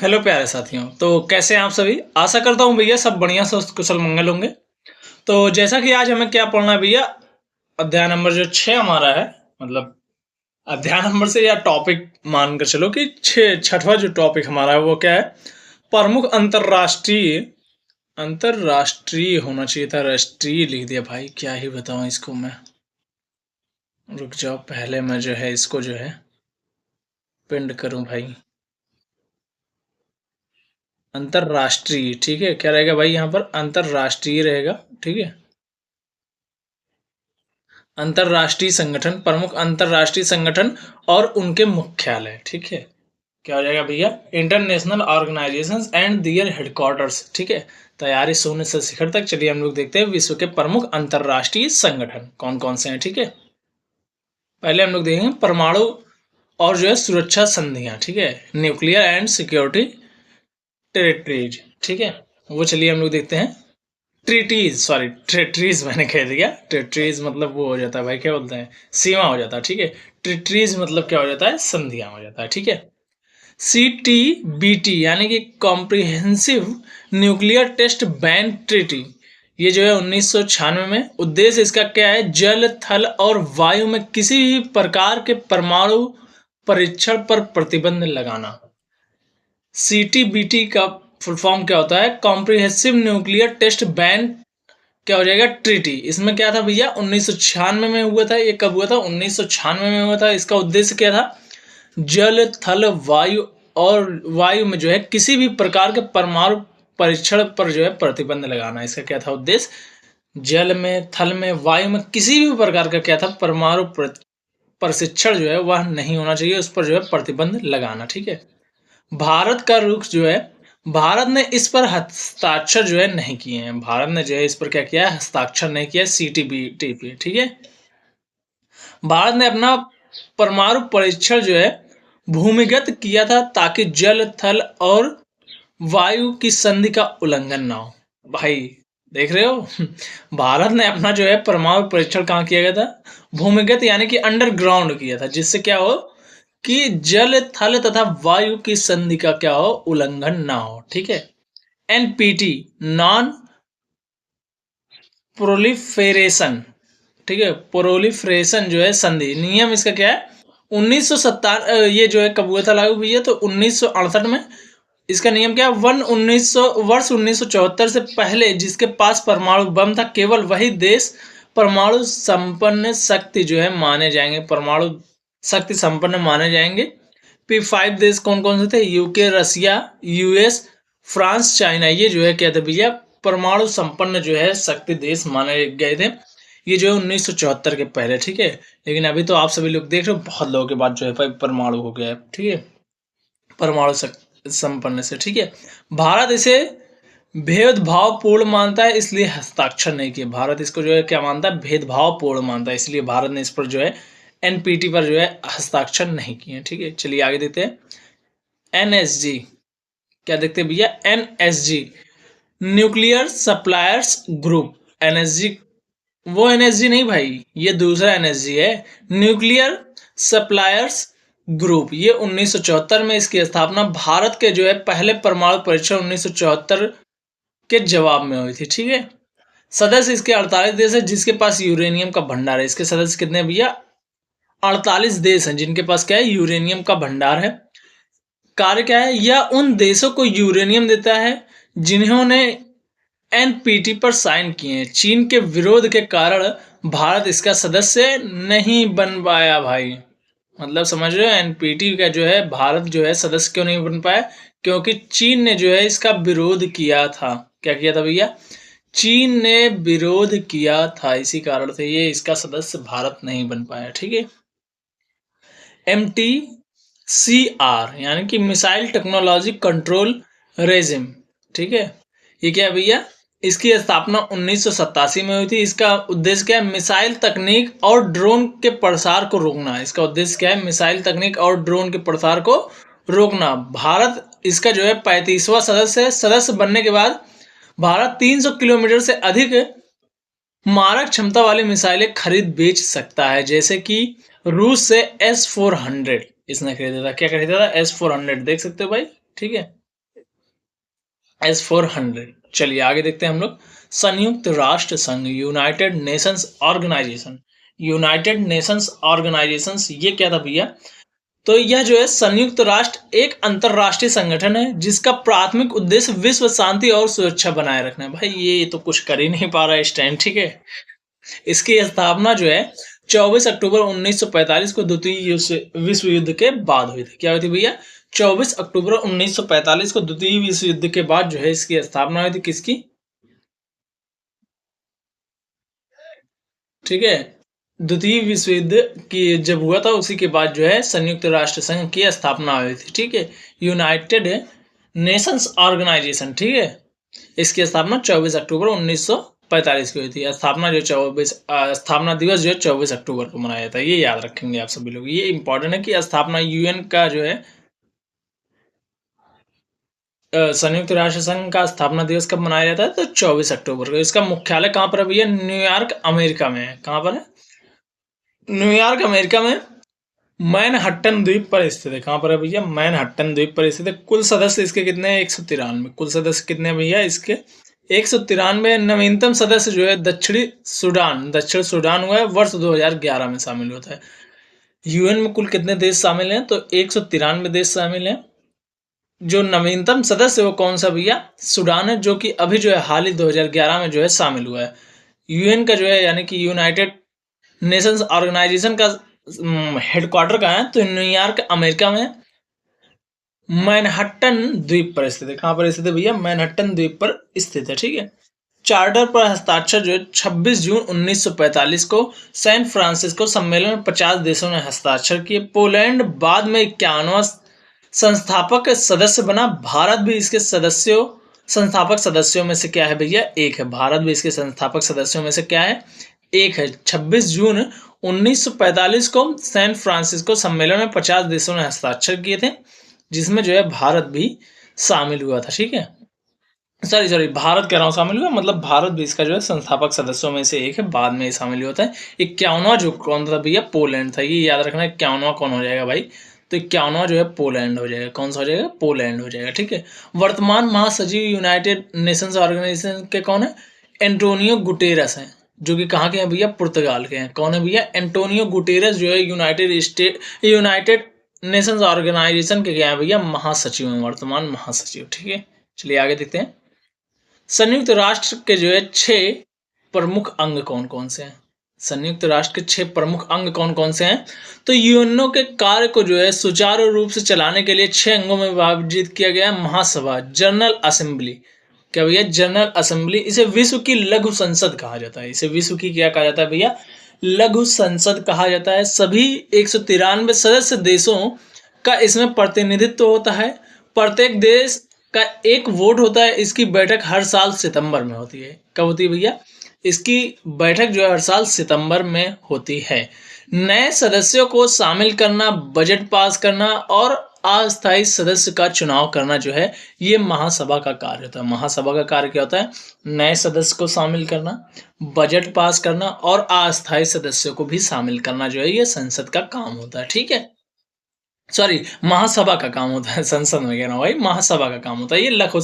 Hello प्यारे साथियों, तो कैसे हैं आप सभी? आशा करता हूँ भैया सब बढ़िया स्वस्थ कुशल मंगल होंगे। तो जैसा कि आज हमें क्या पढ़ना है भैया, अध्याय नंबर जो 6 हमारा है, मतलब अध्याय नंबर से या टॉपिक मानकर चलो कि छठवां जो टॉपिक हमारा है वो क्या है? प्रमुख अंतरराष्ट्रीय अंतरराष्ट्रीय होना चाहिए था, राष्ट्रीय लिख दिया भाई, क्या ही बताऊं इसको मैं। रुक जाओ, पहले मैं जो है इसको जो है पिंड करूं भाई। अंतरराष्ट्रीय, ठीक है, क्या रहेगा भाई यहाँ पर? अंतरराष्ट्रीय रहेगा, ठीक है। अंतरराष्ट्रीय संगठन, प्रमुख अंतरराष्ट्रीय संगठन और उनके मुख्यालय, ठीक है। क्या हो जाएगा भैया? International organisations and their headquarters, ठीक है। तैयारी शून्य से शिखर तक। चलिए हम लोग देखते हैं विश्व के प्रमुख अंतरराष्ट्रीय संगठन कौन कौन से हैं, ठीक है। पहले हम लोग देखेंगे परमाणु और जो है सुरक्षा संधियां, ठीक है। न्यूक्लियर एंड सिक्योरिटी टेरिटरीज, ठीक है। वो चलिए हम लोग देखते हैं। ट्रीटीज, सॉरी ट्रेट्रीज मैंने कह दिया। ट्रेट्रीज मतलब वो हो जाता है भाई, क्या बोलते हैं, सीमा हो जाता है, ठीक है। ट्रीटीज मतलब क्या हो जाता है? संधियां हो जाता है, ठीक है। CTBT यानी कि comprehensive nuclear test ban treaty, ये जो है 1996 में। उद्देश्य इसका क्या है? जल, थल और वायु में किसी भी प्रकार के परमाणु परीक्षण पर प्रतिबंध लगाना। CTBT का फुल फॉर्म क्या होता है? कॉम्प्रिहेंसिव न्यूक्लियर टेस्ट बैन, क्या हो जाएगा? ट्रीटी। इसमें क्या था भैया? 1996 में हुआ था। ये कब हुआ था? 1996 में हुआ था। इसका उद्देश्य क्या था? जल, थल, वायु और वायु में जो है किसी भी प्रकार के परमाणु परीक्षण पर जो है प्रतिबंध लगाना। इसका क्या था उद्देश्य? जल में, थल में, वायु में किसी भी प्रकार का क्या था? परमाणु प्रशिक्षण जो है वह नहीं होना चाहिए, उस पर जो है प्रतिबंध लगाना, ठीक है। भारत का रुख जो है, भारत ने इस पर हस्ताक्षर जो है नहीं किए हैं। भारत ने जो है इस पर क्या किया है? हस्ताक्षर नहीं किया CTBT पे, ठीक है। भारत ने अपना परमाणु परीक्षण जो है भूमिगत किया था ताकि जल, थल और वायु की संधि का उल्लंघन ना हो। भाई देख रहे हो भारत ने अपना जो है परमाणु परीक्षण कहाँ किया गया था? भूमिगत यानी कि अंडरग्राउंड किया था, जिससे क्या हो कि जल, थल तथा वायु की संधि का क्या हो? उल्लंघन ना हो, ठीक है। NPT, नॉन प्रोलिफेरेशन, ठीक है। प्रोलिफरेशन जो है संधि नियम, इसका क्या है? 1957, ये जो है कब हुआ था लागू भैया? तो 1968 में। इसका नियम क्या है? 1974 से पहले जिसके पास परमाणु बम था केवल वही देश परमाणु संपन्न शक्ति जो है माने जाएंगे, परमाणु शक्ति संपन्न माने जाएंगे। P5 देश कौन कौन से थे? यूके, रसिया, US, फ्रांस, चाइना। ये जो है क्या थे भैया? परमाणु संपन्न जो है शक्ति देश माने गए थे। ये जो है 1974 के पहले, ठीक है। लेकिन अभी तो आप सभी लोग देख रहे हो बहुत लोगों के बाद जो है भाई परमाणु हो गया है, ठीक है, परमाणु संपन्न से, ठीक है। भारत इसे भेदभावपूर्ण मानता है, इसलिए हस्ताक्षर नहीं किए। भारत इसको जो है क्या मानता है? भेदभावपूर्ण मानता है, इसलिए भारत ने इस पर जो है NPT पर जो है हस्ताक्षर नहीं किए, ठीक है। चलिए आगे देखते हैं। NSG, क्या देखते हैं भैया? NSG, nuclear suppliers group. NSG वो NSG नहीं भाई, ये दूसरा NSG है, न्यूक्लियर सप्लायर्स ग्रुप। ये 1974 में इसकी स्थापना भारत के जो है पहले परमाणु परीक्षण 1974 के जवाब में हुई थी, ठीक है। सदस्य इसके 48 देश है जिसके पास यूरेनियम का भंडार है। इसके सदस्य कितने हैं भैया? 48 देश हैं जिनके पास क्या है? यूरेनियम का भंडार है। कार्य क्या है? यह उन देशों को यूरेनियम देता है जिन्होंने NPT पर साइन किए हैं। चीन के विरोध के कारण भारत इसका सदस्य नहीं बन पाया भाई। मतलब समझ रहे हो? NPT का जो है भारत जो है सदस्य क्यों नहीं बन पाया? क्योंकि चीन ने जो है इसका विरोध किया था। क्या किया था भैया? चीन ने विरोध किया था, इसी कारण से ये इसका सदस्य भारत नहीं बन पाया, ठीक है। MTCR यानी कि मिसाइल टेक्नोलॉजी कंट्रोल रेजिम, ठीक है। ये क्या है भैया? इसकी स्थापना 1987 में हुई थी। इसका उद्देश्य क्या है? मिसाइल तकनीक और ड्रोन के प्रसार को रोकना। इसका उद्देश्य क्या है? मिसाइल तकनीक और ड्रोन के प्रसार को रोकना। भारत इसका जो है 35वां सदस्य है। सदस्य बनने के बाद भारत 300 किलोमीटर से अधिक मारक क्षमता वाली मिसाइलें खरीद बेच सकता है, जैसे कि रूस से S-400 इसने खरीदा था। क्या खरीदा था? S-400, देख सकते हो भाई, ठीक है। S-400। चलिए आगे देखते हैं हम लोग। संयुक्त राष्ट्र संघ, United Nations Organisation. United Nations Organisations ये क्या था भैया? तो यह जो है संयुक्त राष्ट्र एक अंतरराष्ट्रीय संगठन है जिसका प्राथमिक उद्देश्य विश्व शांति और सुरक्षा बनाए रखना है। भाई ये तो कुछ कर ही नहीं पा रहा है इस टाइम, ठीक है। इसकी स्थापना जो है 24 अक्टूबर 1945 को द्वितीय विश्व युद्ध के बाद हुई थी। क्या हुई थी भैया? 24 अक्टूबर 1945 को द्वितीय विश्व युद्ध के बाद जो है इसकी स्थापना हुई थी। किसकी? ठीक है, द्वितीय विश्व युद्ध की जब हुआ था उसी के बाद जो है संयुक्त राष्ट्र संघ की स्थापना हुई थी। ठीक है, यूनाइटेड नेशंस ऑर्गेनाइजेशन। ठीक है, इसकी स्थापना 24 अक्टूबर 1945 को हुई थी। स्थापना दिवस जो है 24 अक्टूबर को मनाया जाता है। ये याद रखेंगे आप सभी लोग, ये इंपॉर्टेंट है कि स्थापना यूएन का जो है संयुक्त राष्ट्र संघ का स्थापना दिवस कब मनाया जाता है? तो 24 अक्टूबर को। इसका मुख्यालय कहाँ पर है भैया? न्यूयॉर्क अमेरिका में है। कहाँ पर है? न्यूयॉर्क अमेरिका में मैनहट्टन द्वीप पर स्थित है। कहाँ पर है भैया? मैनहट्टन द्वीप पर स्थित है। कुल सदस्य इसके कितने हैं? 193। कुल सदस्य कितने हैं भैया इसके? 193। नवीनतम सदस्य जो है दक्षिण सूडान हुआ है, वर्ष 2011 में शामिल होता है। यूएन में कुल कितने देश शामिल हैं? तो 193 देश शामिल हैं। जो नवीनतम सदस्य है वो कौन सा भैया? सूडान है, जो कि अभी जो है हाल ही 2011 में जो है शामिल हुआ है। यूएन का जो है यानी कि यूनाइटेड नेशंस ऑर्गेनाइजेशन का हेडक्वार्टर कहाँ है? तो न्यूयॉर्क अमेरिका में मैनहट्टन द्वीप पर स्थित है। कहाँ पर स्थित है भैया? मैनहट्टन द्वीप पर स्थित है। ठीक है, चार्टर पर हस्ताक्षर जो है 26 जून 1945 को सैन फ्रांसिस्को सम्मेलन में 50 देशों ने हस्ताक्षर किए। पोलैंड बाद में 51वां संस्थापक सदस्य बना। भारत भी इसके संस्थापक सदस्यों में से क्या है भैया? एक है। भारत भी इसके संस्थापक सदस्यों में से क्या है? एक है। 26 जून 1945 को सैन फ्रांसिस्को सम्मेलन में 50 देशों ने हस्ताक्षर किए थे, जिसमें जो है भारत भी शामिल हुआ था। ठीक है, सॉरी भारत कह रहा हूँ शामिल हुआ, मतलब भारत भी इसका जो है संस्थापक सदस्यों में से एक है, बाद में शामिल होता है। 51वां जो कौन था भैया? पोलैंड था। ये याद रखना, 51वां कौन हो जाएगा भाई? तो 51वां जो है पोलैंड हो जाएगा। कौन सा हो जाएगा? पोलैंड हो जाएगा। ठीक है, वर्तमान महासचिव यूनाइटेड नेशंस ऑर्गेनाइजेशन के कौन है? एंटोनियो गुटेरस हैं, जो कि कहाँ के हैं भैया? पुर्तगाल के हैं। कौन है भैया? एंटोनियो गुटेरस जो है यूनाइटेड नेशंस ऑर्गेनाइजेशन के क्या है भैया? महासचिव हैं, वर्तमान महासचिव। ठीक है, चलिए आगे देखते हैं। संयुक्त राष्ट्र के जो है 6 प्रमुख अंग कौन कौन से हैं? संयुक्त राष्ट्र के 6 प्रमुख अंग कौन कौन से हैं? तो यूएनओ के कार्य को जो है सुचारू रूप से चलाने के लिए 6 अंगों में विभाजित किया गया है। महासभा, जनरल असेंबली। क्या भैया? General assembly. इसे विश्व की लघु संसद कहा जाता है। इसे विश्व की क्या कहा जाता है भैया? लघु संसद कहा जाता है। सभी 193 सदस्य देशों का इसमें प्रतिनिधित्व होता है। प्रत्येक देश का एक वोट होता है। इसकी बैठक हर साल सितंबर में होती है। कब होती है भैया? इसकी बैठक जो है हर साल सितंबर में होती है। नए सदस्यों को शामिल करना, बजट पास करना और अस्थायी सदस्य का चुनाव करना जो है ये महासभा का कार्य होता है। महासभा का कार्य क्या होता है? नए सदस्य को शामिल करना, बजट पास करना और अस्थायी सदस्यों को भी शामिल करना जो है ये संसद का काम होता है। ठीक है, सॉरी महासभा का काम होता है, संसद में कह रहा हूँ भाई, महासभा का काम होता है। ये लघु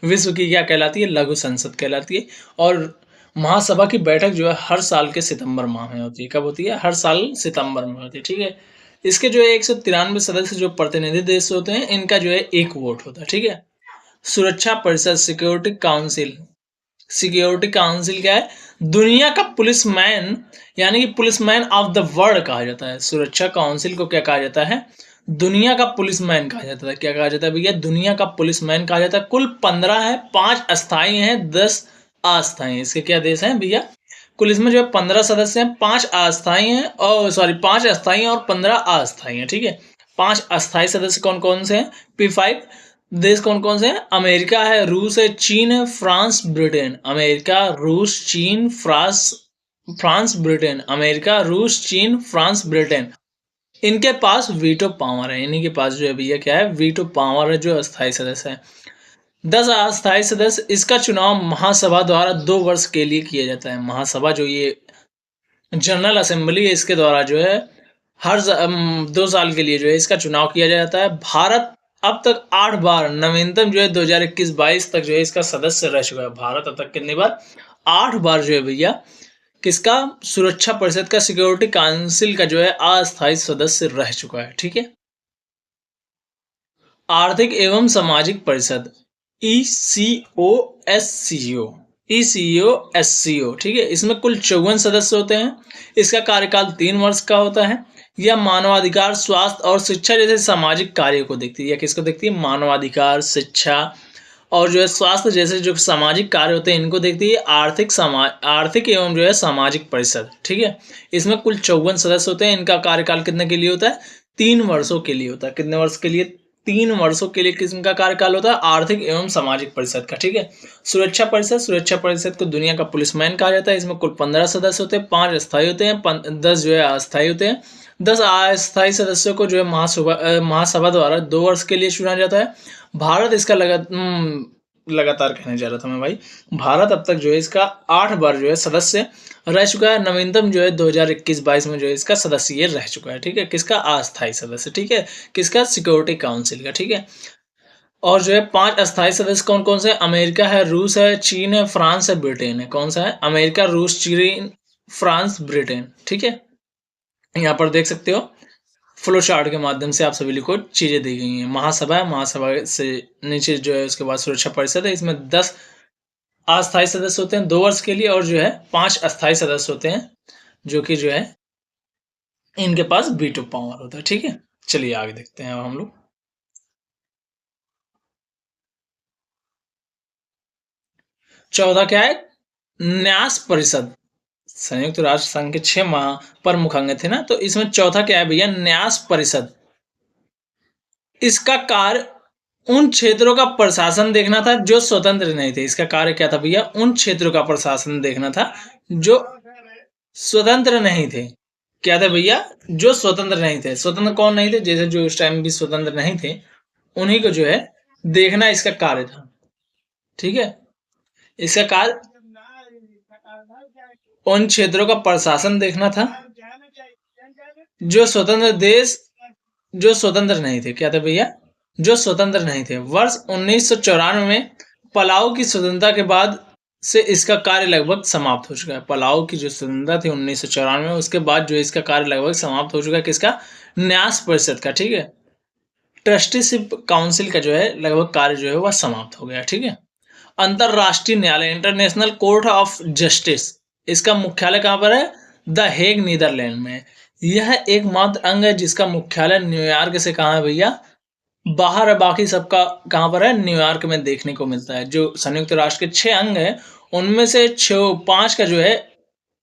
विश्व की क्या कहलाती है? लघु संसद कहलाती है। और महासभा की बैठक जो है हर साल के सितंबर माह में होती है। कब होती है? हर साल सितंबर में होती है। ठीक है, इसके जो है 193 सदस्य जो प्रतिनिधि देश होते हैं, इनका जो है एक वोट होता है। ठीक है, सुरक्षा परिषद, सिक्योरिटी काउंसिल क्या है? दुनिया का पुलिसमैन, यानी कि पुलिसमैन ऑफ द वर्ल्ड कहा जाता है। सुरक्षा काउंसिल को क्या कहा जाता है? दुनिया का पुलिसमैन कहा जाता है। क्या कहा जाता है भैया? दुनिया का पुलिसमैन कहा जाता है। कुल 15 है, 5 अस्थायी हैं, 10 अस्थायी हैं। इसके क्या देश हैं भैया? कुल इसमें जो है 15 सदस्य हैं, 5 अस्थायी हैं, और सॉरी 5 अस्थायी हैं और 15 अस्थायी हैं। ठीक है, 5 अस्थायी सदस्य कौन कौन से हैं? P5 देश कौन कौन से हैं? अमेरिका है, रूस है, चीन है, फ्रांस, ब्रिटेन। अमेरिका, रूस, चीन, फ्रांस, ब्रिटेन। अमेरिका, रूस, चीन, फ्रांस, ब्रिटेन। इनके पास वीटो पावर है। इन्हीं के पास जो है भैया क्या है? वीटो पावर है, जो अस्थायी सदस्य है। 10 अस्थायी सदस्य। इसका चुनाव महासभा द्वारा 2 वर्ष के लिए किया जाता है। महासभा जो ये जनरल असेंबली है, इसके द्वारा जो है 2 साल के लिए जो है इसका चुनाव किया जाता है। भारत अब तक 8 बार, नवीनतम जो है 2021-22 तक जो है इसका सदस्य रह चुका है। भारत अब तक कितनी बार? 8 बार जो है भैया किसका सुरक्षा परिषद का, सिक्योरिटी काउंसिल का जो है अस्थायी सदस्य रह चुका है। ठीक है। आर्थिक एवं सामाजिक परिषद, ECOSCO, ECOSCO, ठीक है। इसमें कुल 54 सदस्य होते हैं। इसका कार्यकाल 3 वर्ष का होता है। यह मानवाधिकार, स्वास्थ्य और शिक्षा जैसे सामाजिक कार्यों को देखती है। या किसको देखती है? मानवाधिकार, शिक्षा और जो है स्वास्थ्य जैसे जो सामाजिक कार्य होते हैं इनको देखती है आर्थिक एवं जो है सामाजिक परिषद। ठीक है। इसमें कुल 54 सदस्य होते हैं। इनका कार्यकाल कितने के लिए होता है? 3 वर्षों के लिए होता है। कितने वर्ष के लिए? 3 वर्षों के लिए किसका कार्यकाल होता है? आर्थिक एवं सामाजिक परिषद का। ठीक है। सुरक्षा परिषद को दुनिया का पुलिसमैन कहा जाता है। इसमें कुल 15 सदस्य होते हैं, 5 स्थायी होते हैं, 10 जो है अस्थायी होते हैं। 10 अस्थायी सदस्यों को जो है महासभा द्वारा 2 वर्ष के लिए चुना जाता है। भारत इसका लगातार कहने जा रहा था मैं भाई। भारत अब तक जो है इसका 8 बार जो है सदस्य रह चुका है। नवीनतम जो है 2021-22 में जो है इसका सदस्य ये रह चुका है। ठीक है। किसका? अस्थायी सदस्य। ठीक है। किसका? सिक्योरिटी काउंसिल का। ठीक है। और जो है 5 अस्थायी सदस्य कौन कौन से? अमेरिका है, रूस है, चीन है, फ्रांस है, ब्रिटेन है। कौन सा है? अमेरिका, रूस, चीन, फ्रांस, ब्रिटेन। ठीक है। यहाँ पर देख सकते हो फ्लो चार्ट के माध्यम से आप सभी को चीजें दी गई हैं। महासभा है, महासभा से नीचे जो है उसके बाद सुरक्षा परिषद है। इसमें 10 अस्थायी सदस्य होते हैं 2 वर्ष के लिए, और जो है 5 अस्थायी सदस्य होते हैं जो कि जो है इनके पास वीटो पावर होता है। ठीक है। चलिए आगे देखते हैं अब हम लोग। 14 क्या है? न्यास परिषद। संयुक्त राष्ट्र संघ के 6 महा प्रमुख अंग थे ना, तो इसमें चौथा क्या है भैया? न्यास परिषद। इसका कार्य उन क्षेत्रों का प्रशासन देखना था जो स्वतंत्र नहीं थे। इसका कार्य क्या था भैया? उन क्षेत्रों का प्रशासन देखना था जो स्वतंत्र नहीं थे। क्या थे भैया? जो स्वतंत्र नहीं थे। स्वतंत्र कौन नहीं थे? जैसे जो उस टाइम भी स्वतंत्र नहीं थे उन्हीं को जो है देखना इसका कार्य था। ठीक है। इसका कार्य उन क्षेत्रों का प्रशासन देखना था जो स्वतंत्र देश जो स्वतंत्र नहीं थे। क्या थे भैया? जो स्वतंत्र नहीं थे। वर्ष 1994 में पलाऊ की स्वतंत्रता के बाद से इसका कार्य लगभग समाप्त हो चुका है। पलाऊ की जो स्वतंत्रता थी 1994 में, उसके बाद जो इसका कार्य लगभग समाप्त हो चुका है। किसका? न्यास परिषद का। ठीक है। ट्रस्टीशिप काउंसिल का जो है लगभग कार्य जो है वह समाप्त हो गया। ठीक है। अंतरराष्ट्रीय न्यायालय, इंटरनेशनल कोर्ट ऑफ जस्टिस, इसका मुख्यालय कहाँ पर है? द हेग, नीदरलैंड में। यह एकमात्र अंग है जिसका मुख्यालय न्यूयॉर्क से कहाँ है भैया? बाहर है। बाकी सबका कहाँ पर है? न्यूयॉर्क में देखने को मिलता है। जो संयुक्त राष्ट्र के 6 अंग हैं उनमें से 5 का जो है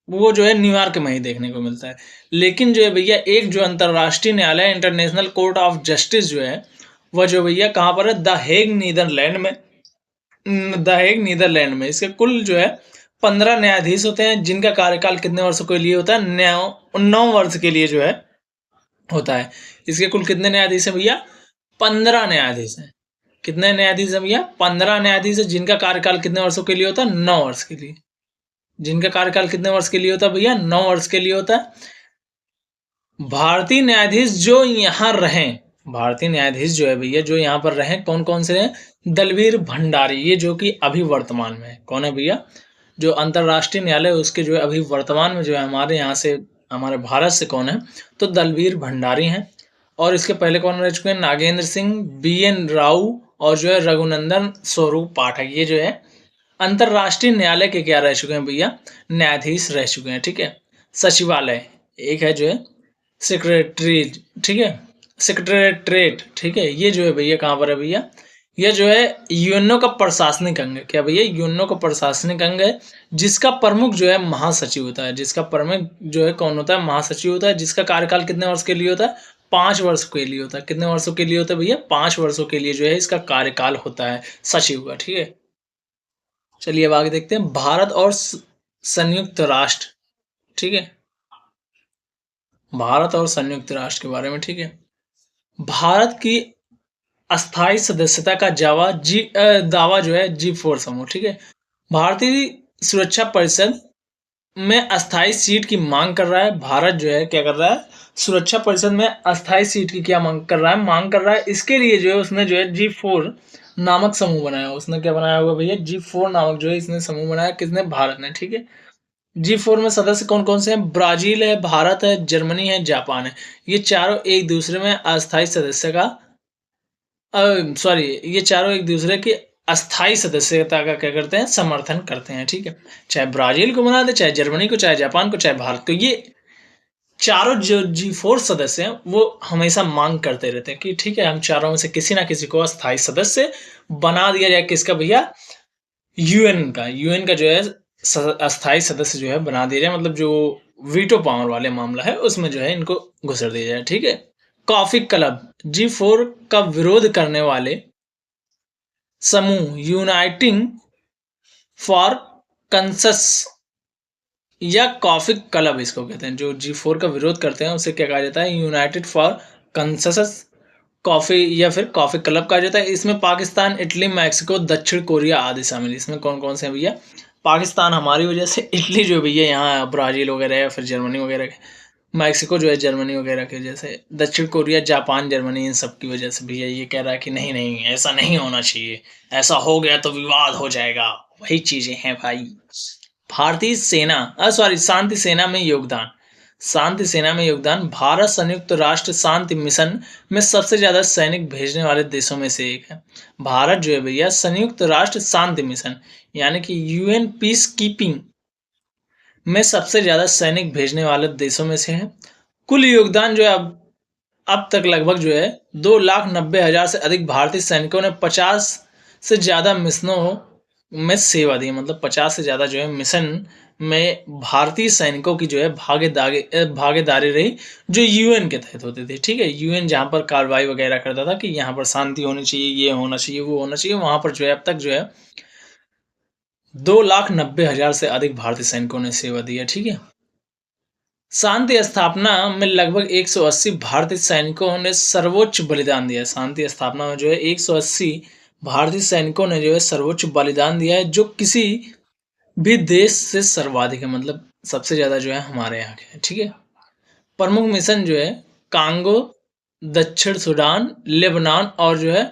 वो जो है न्यूयॉर्क में ही देखने को मिलता है। लेकिन जो है भैया एक जो अंतरराष्ट्रीय न्यायालय इंटरनेशनल कोर्ट ऑफ जस्टिस जो है वह जो भैया कहाँ पर है? द हेग, नीदरलैंड में। द हेग, नीदरलैंड में। इसके कुल जो है 15 न्यायाधीश होते हैं जिनका कार्यकाल कितने वर्षों के लिए होता है? 9 वर्ष के लिए जो है होता है। इसके कुल कितने न्यायाधीश हैं भैया? 15 न्यायाधीश हैं। कितने न्यायाधीश हैं भैया? 15 न्यायाधीश है जिनका कार्यकाल कितने वर्षों के लिए होता है? 9 वर्ष के लिए। जिनका कार्यकाल कितने वर्ष के लिए होता है भैया? 9 वर्ष के लिए होता है। भारतीय न्यायाधीश जो यहाँ रहे, भारतीय न्यायाधीश जो है भैया जो यहाँ पर रहे कौन कौन से हैं? दलवीर भंडारी, ये जो कि अभी वर्तमान में है। कौन है भैया? जो अंतरराष्ट्रीय न्यायालय उसके जो है अभी वर्तमान में जो है हमारे यहाँ से, हमारे भारत से कौन है? तो दलवीर भंडारी हैं। और इसके पहले कौन रह चुके हैं? नागेंद्र सिंह, BN राव और जो है रघुनंदन स्वरूप पाठक। ये जो है अंतरराष्ट्रीय न्यायालय के क्या रह चुके हैं भैया? न्यायाधीश रह चुके हैं। ठीक है। सचिवालय एक है जो है सेक्रेटरी। ठीक है। सेक्रेटरेट। ठीक है। ये जो है भैया कहाँ पर है भैया? यह जो है यूएनओ का प्रशासनिक अंग है। क्या भैया? यूएनओ का प्रशासनिक अंग है जिसका प्रमुख जो है महासचिव होता है। जिसका प्रमुख जो है कौन होता है? महासचिव होता है। जिसका कार्यकाल कितने वर्ष के लिए होता है? 5 वर्ष के लिए होता है। कितने वर्षों के लिए होता है भैया? 5 वर्षों के लिए जो है इसका कार्यकाल होता है सचिव का। ठीक है। चलिए अब आगे देखते हैं भारत और संयुक्त राष्ट्र। ठीक है। भारत और संयुक्त राष्ट्र के बारे में। ठीक है। भारत की अस्थायी सदस्यता का दावा जो है G4 समूह। ठीक है। भारतीय सुरक्षा परिषद में अस्थायी सीट की मांग कर रहा है। भारत जो है क्या कर रहा है, सुरक्षा परिषद में अस्थायी सीट की क्या मांग कर रहा है। इसके लिए जो है उसने जो है G4 नामक समूह बनाया। उसने क्या बनाया होगा भैया, G4 नामक जो है इसने समूह बनाया। किसने, भारत ने, ठीक है। G4 में सदस्य कौन कौन से हैं, ब्राजील है, भारत है, जर्मनी है, जापान है। ये चारों एक दूसरे में अस्थायी सदस्य का सॉरी, ये चारों एक दूसरे की अस्थायी सदस्यता का क्या करते हैं, समर्थन करते हैं, ठीक है। चाहे ब्राजील को बना दे, चाहे जर्मनी को, चाहे जापान को, चाहे भारत को, ये चारों जो G4 सदस्य हैं वो हमेशा मांग करते रहते हैं कि ठीक है, हम चारों में से किसी ना किसी को अस्थायी सदस्य बना दिया जाए। किसका भैया, यूएन का जो है अस्थायी सदस्य जो है बना दिया जाए, मतलब जो वीटो पावर वाले मामला है उसमें जो है इनको घुसर दिया जाए, ठीक है। कॉफी क्लब, G4 का विरोध करने वाले समूह यूनाइटिंग फॉर कंसस या कॉफी क्लब इसको कहते हैं। जो G4 का विरोध करते हैं उसे क्या कहा जाता है, यूनाइटेड फॉर कंसस कॉफी या फिर कॉफी क्लब कहा जाता है। इसमें पाकिस्तान, इटली, मैक्सिको, दक्षिण कोरिया आदि शामिल है। इसमें कौन कौन से हैं भैया, पाकिस्तान हमारी वजह से, इटली जो भैया यहाँ ब्राजील वगैरह या फिर जर्मनी वगैरह के, मैक्सिको जो है जर्मनी वगैरह की वजह से, दक्षिण कोरिया, जापान, जर्मनी, इन सब की वजह से भैया ये कह रहा है कि नहीं नहीं ऐसा नहीं होना चाहिए, ऐसा हो गया तो विवाद हो जाएगा। वही चीजें हैं भाई। भारतीय सेना सॉरी शांति सेना में योगदान, शांति सेना में योगदान, भारत संयुक्त राष्ट्र शांति मिशन में सबसे ज्यादा सैनिक भेजने वाले देशों में से एक है। भारत जो है भैया संयुक्त राष्ट्र शांति मिशन यानी कि यूएन पीस कीपिंग में सबसे ज्यादा सैनिक भेजने वाले देशों में से है। कुल योगदान जो है अब तक लगभग जो है 2,90,000 से अधिक भारतीय सैनिकों ने 50 से ज्यादा मिशनों में सेवा दी। मतलब 50 से ज्यादा जो है मिशन में भारतीय सैनिकों की जो है भागीदारी रही, जो यूएन के तहत होती थी, ठीक है। यूएन जहां पर कार्रवाई वगैरह करता था कि यहाँ पर शांति होनी चाहिए, ये होना चाहिए, वो होना चाहिए, वहां पर जो है अब तक जो है 2,90,000 से अधिक भारतीय सैनिकों ने सेवा दी है, ठीक है। शांति स्थापना में लगभग 180 भारतीय सैनिकों ने सर्वोच्च बलिदान दिया है। शांति स्थापना में जो है 180 भारतीय सैनिकों ने जो है सर्वोच्च बलिदान दिया है, जो किसी भी देश से सर्वाधिक है। मतलब सबसे ज्यादा जो है हमारे यहाँ के, ठीक है। प्रमुख मिशन जो है कांगो, दक्षिण सूडान, लेबनान और जो है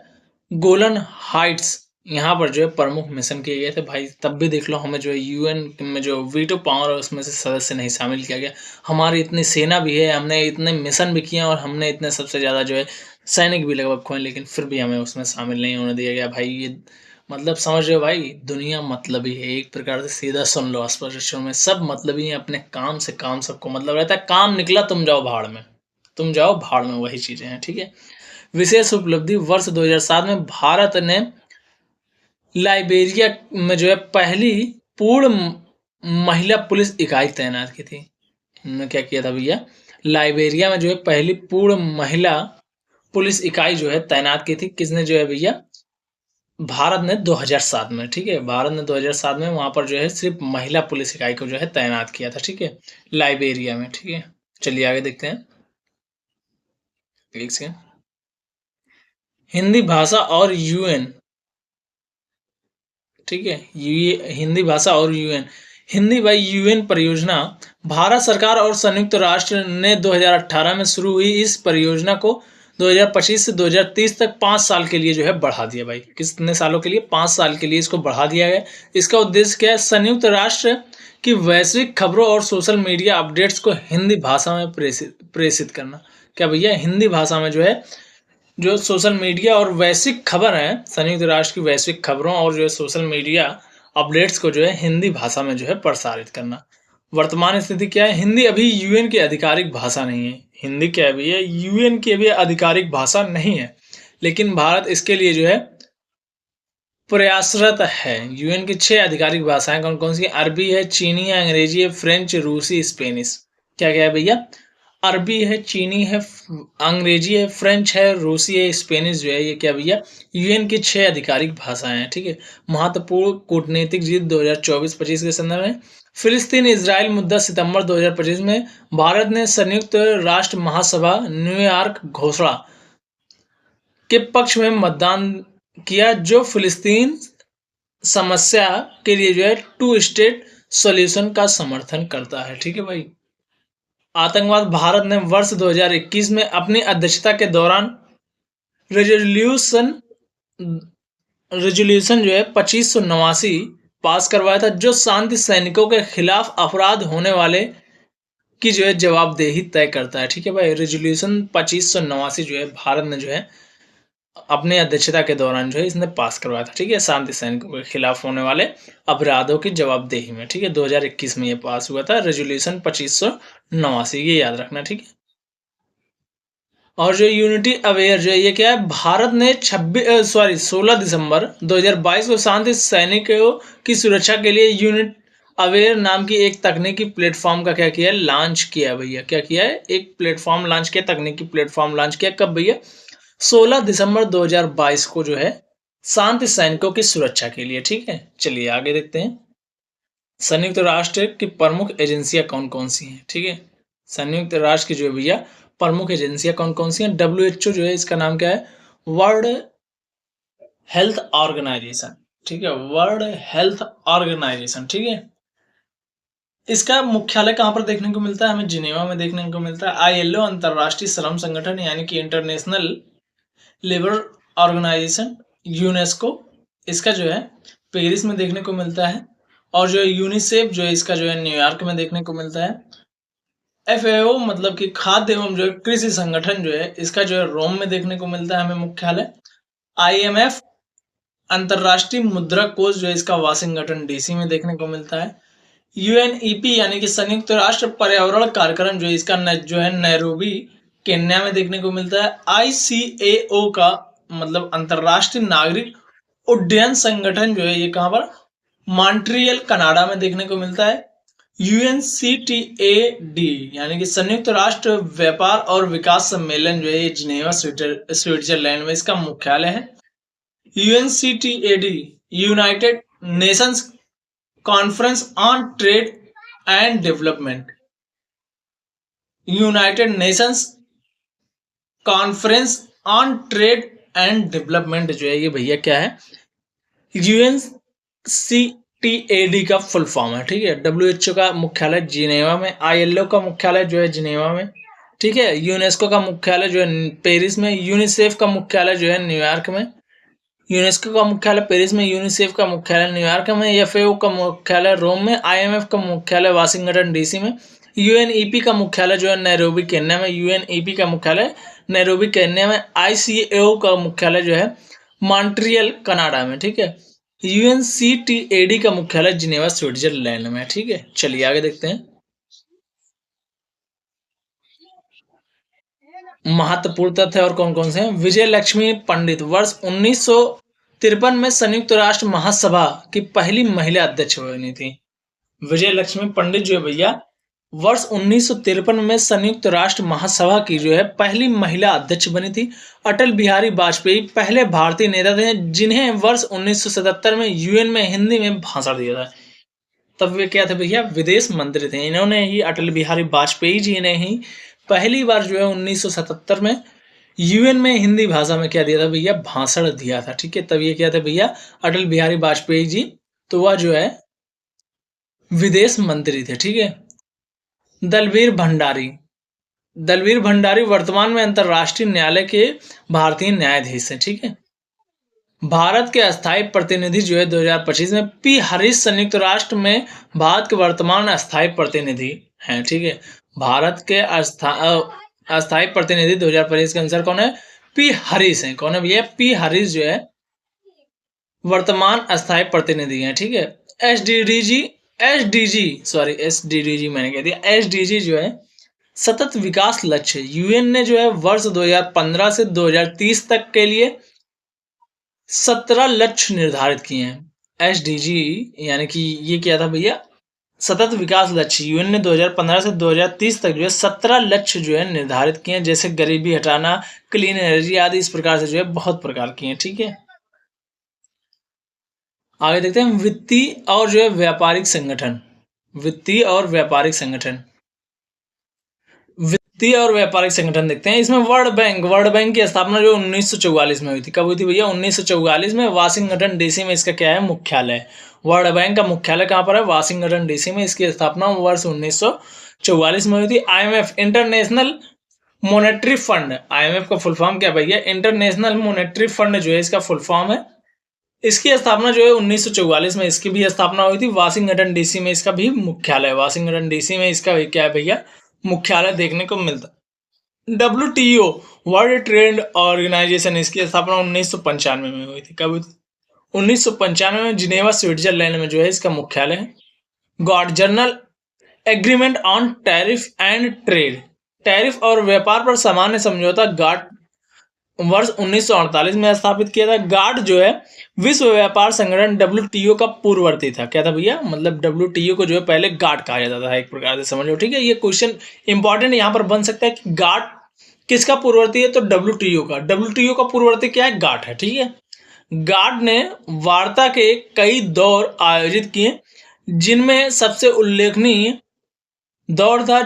गोलन हाइट्स, यहाँ पर जो है प्रमुख मिशन किए गए थे भाई। तब भी देख लो हमें जो है यूएन में जो वीटो पावर है उसमें से सदस्य नहीं शामिल किया गया। हमारी इतनी सेना भी है, हमने इतने मिशन भी किए और हमने इतने सबसे ज़्यादा जो है सैनिक भी लगभग खोए, लेकिन फिर भी हमें उसमें शामिल नहीं होने दिया गया भाई। ये मतलब समझ रहे हो भाई, दुनिया मतलबी है एक प्रकार से। सीधा सुन लो, स्पष्ट अक्षरों में सब मतलबी है। अपने काम से काम सबको मतलब रहता है। काम निकला, तुम जाओ भाड़ में, तुम जाओ भाड़ में, वही चीजें हैं, ठीक है। विशेष उपलब्धि, वर्ष 2007 में भारत ने लाइबेरिया में जो है पहली पूर्ण महिला पुलिस इकाई तैनात की थी। इन्होंने क्या किया था भैया, लाइबेरिया में जो है पहली पूर्ण महिला पुलिस इकाई जो है तैनात की थी। किसने जो है भैया, भारत ने 2007 में, ठीक है। भारत ने 2007 में वहां पर जो है सिर्फ महिला पुलिस इकाई को जो है तैनात किया था, ठीक है, लाइबेरिया में, ठीक है। चलिए आगे देखते हैं, एक सेकंड। हिंदी भाषा और यूएन, ठीक है, ये हिंदी भाषा और यूएन, हिंदी भाई यूएन परियोजना, भारत सरकार और संयुक्त राष्ट्र ने 2018 में शुरू हुई इस परियोजना को 2025 से 2030 तक 5 साल के लिए जो है बढ़ा दिया भाई। कितने सालों के लिए, 5 साल के लिए इसको बढ़ा दिया गया। इसका उद्देश्य क्या है, संयुक्त राष्ट्र की वैश्विक खबरों और सोशल मीडिया अपडेट्स को हिंदी भाषा में प्रेषित करना। क्या भैया, हिंदी भाषा में जो है जो सोशल मीडिया और वैश्विक खबर है, संयुक्त राष्ट्र की वैश्विक खबरों और जो है सोशल मीडिया अपडेट्स को जो है हिंदी भाषा में जो है प्रसारित करना। वर्तमान स्थिति क्या है, हिंदी अभी यूएन की आधिकारिक भाषा नहीं है। हिंदी क्या है भैया, यूएन की अभी आधिकारिक भाषा नहीं है, लेकिन भारत इसके लिए जो है प्रयासरत है। यूएन की 6 आधिकारिक भाषाएं कौन कौन सी, अरबी है, चीनी है, अंग्रेजी है, फ्रेंच, रूसी, स्पेनिश। क्या क्या है भैया, अरबी है, चीनी है, अंग्रेजी है, फ्रेंच है, रूसी है, स्पेनिश जो है ये क्या भैया यूएन की 6 आधिकारिक भाषाएं हैं, ठीक है। महत्वपूर्ण कूटनीतिक जीत 2024-25 के संदर्भ में, फिलिस्तीन इजराइल मुद्दा सितंबर 2025 में भारत ने संयुक्त राष्ट्र महासभा न्यूयॉर्क घोषणा के पक्ष में मतदान किया, जो फिलिस्तीन समस्या के लिए जो है 2 स्टेट सॉल्यूशन का समर्थन करता है। ठीक है भाई। आतंकवाद भारत ने वर्ष 2021 में अपनी अध्यक्षता के दौरान रेजोल्यूशन रेजोल्यूशन जो है 2589 पास करवाया था, जो शांति सैनिकों के खिलाफ अपराध होने वाले की जो है जवाबदेही तय करता है। ठीक है भाई। रेजोल्यूशन 2589 जो है भारत ने जो है अपने अध्यक्षता के दौरान जो है इसने पास करवाया था। ठीक है। शांति सैनिकों के खिलाफ होने वाले अपराधों की जवाबदेही में। ठीक है। 2021 में ये पास हुआ था रेजोल्यूशन 2589, ये याद रखना। ठीक है। और जो यूनिटी अवेयर जो है ये क्या है, भारत ने 16 दिसंबर 2022 को शांति सैनिकों की सुरक्षा के लिए यूनिट अवेयर नाम की एक तकनीकी प्लेटफॉर्म का क्या किया है, लॉन्च किया भैया। क्या किया है, एक प्लेटफॉर्म लॉन्च किया, तकनीकी प्लेटफॉर्म लॉन्च किया। कब भैया, 16 दिसंबर 2022 को जो है शांति सैनिकों की सुरक्षा के लिए। ठीक है। चलिए आगे देखते हैं। संयुक्त राष्ट्र की प्रमुख एजेंसियां कौन कौन सी हैं। ठीक है। संयुक्त राष्ट्र की जो है भैया प्रमुख एजेंसियां कौन कौन सी हैं। WHO जो है इसका नाम क्या है, वर्ल्ड हेल्थ ऑर्गेनाइजेशन। ठीक है। World Health Organisation. ठीक है। इसका मुख्यालय कहाँ पर देखने को मिलता है, हमें जिनेवा में देखने को मिलता है। ILO अंतरराष्ट्रीय श्रम संगठन यानी कि इंटरनेशनल लेबर ऑर्गेनाइजेशन, यूनेस्को, इसका जो है पेरिस में देखने को मिलता है। और जो यूनिसेफ जो है इसका जो है न्यूयॉर्क में देखने को मिलता है। FAO मतलब कि खाद्य एवं जो है कृषि संगठन जो है इसका जो है रोम में देखने को मिलता है हमें मुख्यालय। IMF अंतरराष्ट्रीय मुद्रा कोष जो है इसका वाशिंगटन DC में देखने को मिलता है। UNEP यानी कि संयुक्त राष्ट्र पर्यावरण कार्यक्रम जो है इसका जो है नैरोबी केन्या में देखने को मिलता है। ICAO का मतलब अंतरराष्ट्रीय नागरिक उड्डयन संगठन जो है ये कहाँ पर, मॉन्ट्रियल कनाडा में देखने को मिलता है। UNCTAD यानी कि संयुक्त राष्ट्र व्यापार और विकास सम्मेलन जो है ये जिनेवा स्विट्जरलैंड में इसका मुख्यालय है। UNCTAD United Nations conference on trade and development, United Nations conference on trade and Development जो है ये भैया क्या है, UNCTAD का फुल फॉर्म है। ठीक है। WHO का मुख्यालय जिनेवा में, ILO का मुख्यालय जो है जिनेवा में। ठीक है। यूनेस्को का मुख्यालय जो है पेरिस में, यूनिसेफ का मुख्यालय जो है न्यूयॉर्क में, यूनेस्को का मुख्यालय पेरिस में, यूनिसेफ का मुख्यालय न्यूयॉर्क में, FAO का मुख्यालय रोम में, IMF का मुख्यालय वाशिंगटन DC में, UNEP का मुख्यालय जो है नैरोबी केन्या में, UNEP का मुख्यालय नैरोबी केन्या में, ICAO का मुख्यालय जो है मॉन्ट्रियल कनाडा में। ठीक है। UNCTAD का मुख्यालय जिनेवा स्विट्जरलैंड में। ठीक है। चलिए आगे देखते हैं। महत्वपूर्ण तथ्य और कौन कौन से हैं। विजय लक्ष्मी पंडित वर्ष 1953 में संयुक्त राष्ट्र महासभा की पहली महिला अध्यक्ष बनी थी। विजय लक्ष्मी पंडित जो है भैया वर्ष 1953 में संयुक्त राष्ट्र महासभा की जो है पहली महिला अध्यक्ष बनी थी। अटल बिहारी वाजपेयी पहले भारतीय नेता थे जिन्हें वर्ष 1977 में UN में हिंदी में भाषण दिया था। तब वे क्या थे भैया, विदेश मंत्री थे। इन्होंने ही, अटल बिहारी वाजपेयी जी ने ही पहली बार जो है 1977 में UN में हिंदी भाषा में क्या दिया था भैया, भाषण दिया था। ठीक है। तब ये क्या थे भैया, अटल बिहारी वाजपेयी जी, तो वह जो है विदेश मंत्री थे। ठीक है। दलवीर भंडारी, दलवीर भंडारी वर्तमान में अंतरराष्ट्रीय न्यायालय के भारतीय न्यायाधीश हैं। ठीक है। भारत के अस्थायी प्रतिनिधि जो है 2025 में P. हरीश संयुक्त राष्ट्र में भारत के वर्तमान अस्थायी प्रतिनिधि हैं। ठीक है। भारत के अस्थायी प्रतिनिधि 2025 के अनुसार कौन है, P. हरीश हैं। कौन है भैया, P. हरीश जो है वर्तमान अस्थायी प्रतिनिधि हैं। ठीक है। SDG मैंने कह दिया, SDG जो है सतत विकास लक्ष्य, UN ने जो है वर्ष 2015 से 2030 तक के लिए 17 लक्ष्य निर्धारित किए हैं। SDG यानी कि ये क्या था भैया, सतत विकास लक्ष्य। UN ने 2015 से 2030 तक जो है 17 लक्ष्य जो है निर्धारित किए हैं, जैसे गरीबी हटाना, क्लीन एनर्जी आदि, इस प्रकार से जो है बहुत प्रकार की हैं। ठीक है। आगे देखते हैं वित्तीय और जो है व्यापारिक संगठन। वित्तीय और व्यापारिक संगठन, और व्यापारिक संगठन देखते हैं। इसमें वर्ल्ड बैंक की स्थापना जो 1944 में हुई थी। कब हुई थी भैया? 1944 में। वाशिंगटन डीसी में इसका क्या है? मुख्यालय। वर्ल्ड बैंक का मुख्यालय कहाँ पर है? वाशिंगटन डीसी में। इसकी स्थापना वर्ष 1944 में हुई थी। IMF, international monetary fund, IMF का फुल फॉर्म क्या भैया? इंटरनेशनल मॉनेटरी फंड जो है इसका फुल फॉर्म है। इसकी स्थापना जो है 1944 में इसकी भी स्थापना हुई थी। वाशिंगटन डीसी में इसका भी मुख्यालय, वाशिंगटन डीसी में इसका भी क्या है भैया? मुख्यालय देखने को मिलता। डब्ल्यूटीओ, वर्ल्ड ट्रेड ऑर्गेनाइजेशन, इसकी स्थापना 1995 में हुई थी। कब हुई थी? 1995 में जिनेवा, स्विट्जरलैंड में जो है इसका मुख्यालय है। God, journal agreement on tariff and trade, tariff और व्यापार पर सामान्य समझौता, गाट, वर्ष 1948 में स्थापित किया था। गाट जो है विश्व व्यापार संगठन डब्ल्यूटीओ का पूर्ववर्ती था। क्या था भैया? मतलब डब्ल्यूटीओ को जो है पहले गाट कहा जाता था, एक प्रकार से समझ लो। ठीक है, ये क्वेश्चन इंपॉर्टेंट यहाँ पर बन सकता है कि गाट किसका पूर्ववर्ती है? तो डब्ल्यूटीओ का। डब्ल्यूटीओ का पूर्ववर्ती क्या है? गाट है। ठीक है, गाट ने वार्ता के कई दौर आयोजित किए, जिनमें सबसे उल्लेखनीय दौर था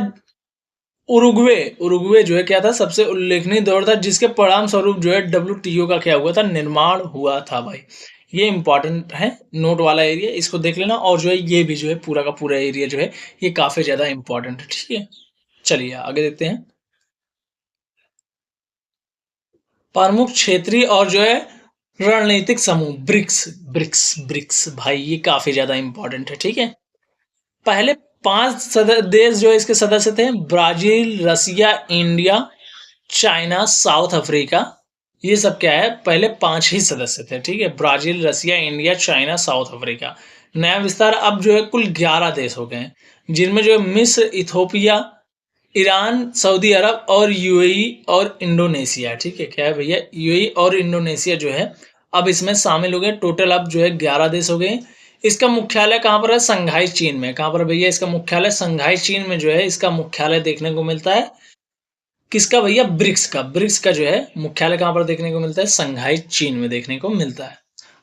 उरुग्वे। उरुग्वे जो है क्या था? सबसे उल्लेखनीय दौर था, जिसके परिणाम स्वरूप जो है डब्ल्यूटीओ का क्या हुआ था? निर्माण हुआ था भाई। ये इंपॉर्टेंट है, नोट वाला एरिया, इसको देख लेना। और जो है ये भी जो है पूरा का पूरा एरिया जो है ये काफी ज्यादा इंपॉर्टेंट है। ठीक है, चलिए आगे देखते हैं। प्रमुख क्षेत्रीय और जो है रणनीतिक समूह, ब्रिक्स। ब्रिक्स भाई ये काफी ज्यादा इंपॉर्टेंट है। ठीक है, पहले 5 देश जो इसके सदस्य थे, ब्राजील, रसिया, इंडिया, चाइना, साउथ अफ्रीका। ये सब क्या है? पहले 5 ही सदस्य थे। ठीक है, ब्राजील, रसिया, इंडिया, चाइना, साउथ अफ्रीका। नया विस्तार अब जो है कुल 11 देश हो गए हैं, जिनमें जो है मिस्र, इथोपिया, ईरान, सऊदी अरब और यूएई और इंडोनेशिया। ठीक है, क्या है भैया? यूएई और इंडोनेशिया जो है अब इसमें शामिल हो गए। टोटल अब जो है 11 देश हो गए। इसका मुख्यालय कहाँ पर है? संघाई, चीन में। कहाँ पर भैया इसका मुख्यालय? संघाई, चीन में जो है इसका मुख्यालय देखने को मिलता है। किसका भैया? ब्रिक्स का। ब्रिक्स का जो है मुख्यालय कहाँ पर देखने को मिलता है? संघाई, चीन में देखने को मिलता है।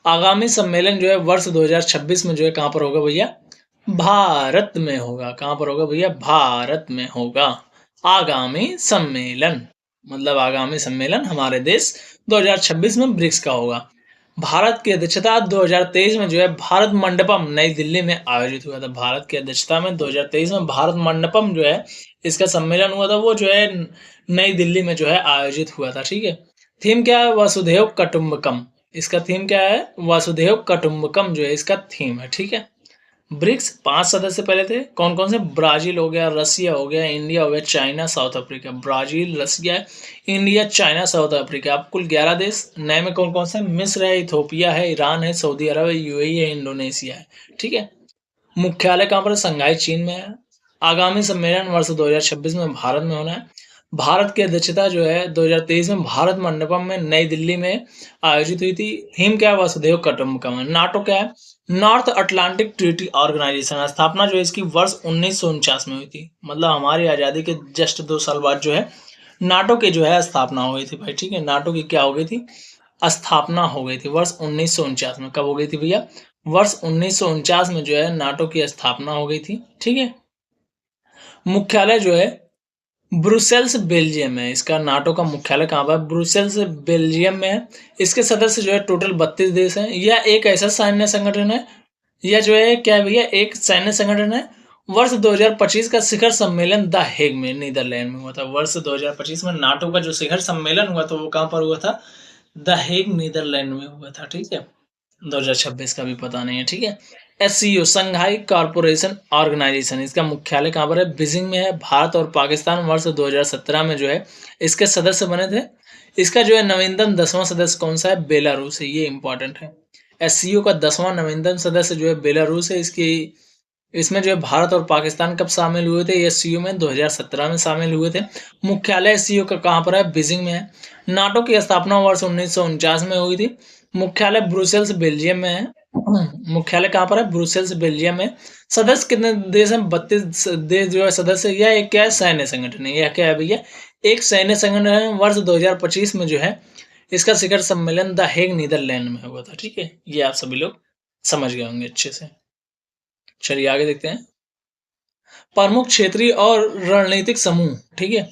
आगामी सम्मेलन जो है वर्ष 2026 में जो है कहाँ पर होगा भैया? भारत में होगा। कहाँ पर होगा भैया? भारत में होगा आगामी सम्मेलन। मतलब आगामी सम्मेलन हमारे देश 2026 में ब्रिक्स का होगा। भारत की अध्यक्षता 2023 में जो है भारत मंडपम नई दिल्ली में आयोजित हुआ था। भारत की अध्यक्षता में 2023 में भारत मंडपम जो है इसका सम्मेलन हुआ था, वो जो है नई दिल्ली में जो है आयोजित हुआ था। ठीक है, थीम क्या है? वसुधैव कुटुंबकम। इसका थीम क्या है? वसुधैव कुटुंबकम जो है इसका थीम है। ठीक है, ब्रिक्स 5 सदस्य पहले थे। कौन कौन से? ब्राजील हो गया, रसिया हो गया, इंडिया हो गया, चाइना, साउथ अफ्रीका। ब्राजील, रसिया, इंडिया, चाइना, साउथ अफ्रीका। अब कुल 11 देश। नए में कौन कौन से? मिस्र है, इथोपिया है, ईरान है, सऊदी अरब है, यूएई है, इंडोनेशिया है। ठीक है, मुख्यालय कहाँ पर है? संघाई, चीन में है। आगामी सम्मेलन वर्ष 2026 में भारत में होना है। भारत की अध्यक्षता जो है 2023 में भारत मंडपम में नई दिल्ली में आयोजित हुई थी। थीम क्या है? वसुधैव कुटुंबकम। नाटो क्या है? North Atlantic Treaty Organisation. स्थापना जो है इसकी वर्ष 1949 में हुई थी। मतलब हमारी आज़ादी के जस्ट 2 साल बाद जो है नाटो की जो है स्थापना हो गई थी भाई। ठीक है, नाटो की क्या हो गई थी? स्थापना हो गई थी वर्ष 1949 में। कब हो गई थी भैया? वर्ष 1949 में जो है नाटो की स्थापना हो गई थी। ठीक है, मुख्यालय जो है ब्रुसेल्स, बेल्जियम में। इसका नाटो का मुख्यालय कहाँ पर? ब्रुसेल्स, बेल्जियम में है। इसके सदस्य जो है टोटल 32 देश हैं। यह एक ऐसा सैन्य संगठन है, यह जो है क्या है भैया? एक सैन्य संगठन है। वर्ष 2025 का शिखर सम्मेलन द हेग में, नीदरलैंड में हुआ था। वर्ष 2025 में नाटो का जो शिखर सम्मेलन हुआ था वो कहाँ पर हुआ था? द हेग, नीदरलैंड में हुआ था। ठीक है, 2026 का भी पता नहीं है। ठीक है, एससीओ, संघाई कॉर्पोरेशन ऑर्गेनाइजेशन। इसका मुख्यालय कहाँ पर है? बीजिंग में है। भारत और पाकिस्तान वर्ष 2017 में जो है इसके सदस्य बने थे। इसका जो है नवीनतम 10वां सदस्य कौन सा है? बेलारूस है। ये इंपॉर्टेंट है। एससीओ का 10वां नवीनतम सदस्य जो है बेलारूस है। इसकी इसमें जो है भारत और पाकिस्तान कब शामिल हुए थे? एससीओ में 2017 में शामिल हुए थे। मुख्यालय एससीओ का कहाँ पर है? बीजिंग में है। नाटो की स्थापना वर्ष 1949 में हुई थी। मुख्यालय ब्रुसेल्स, बेल्जियम में है। मुख्यालय कहाँ पर है? ब्रुसेल्स, बेल्जियम में। सदस्य कितने देश हैं? 32 देश जो है सदस्य। यह एक क्या है? सैन्य संगठन है। यह क्या है भैया? एक सैन्य संगठन है। वर्ष 2025 में जो है इसका शिखर सम्मेलन द हेग, नीदरलैंड में हुआ था। ठीक है, ये आप सभी लोग समझ गए होंगे अच्छे से। चलिए आगे देखते हैं। प्रमुख क्षेत्रीय और रणनीतिक समूह। ठीक है,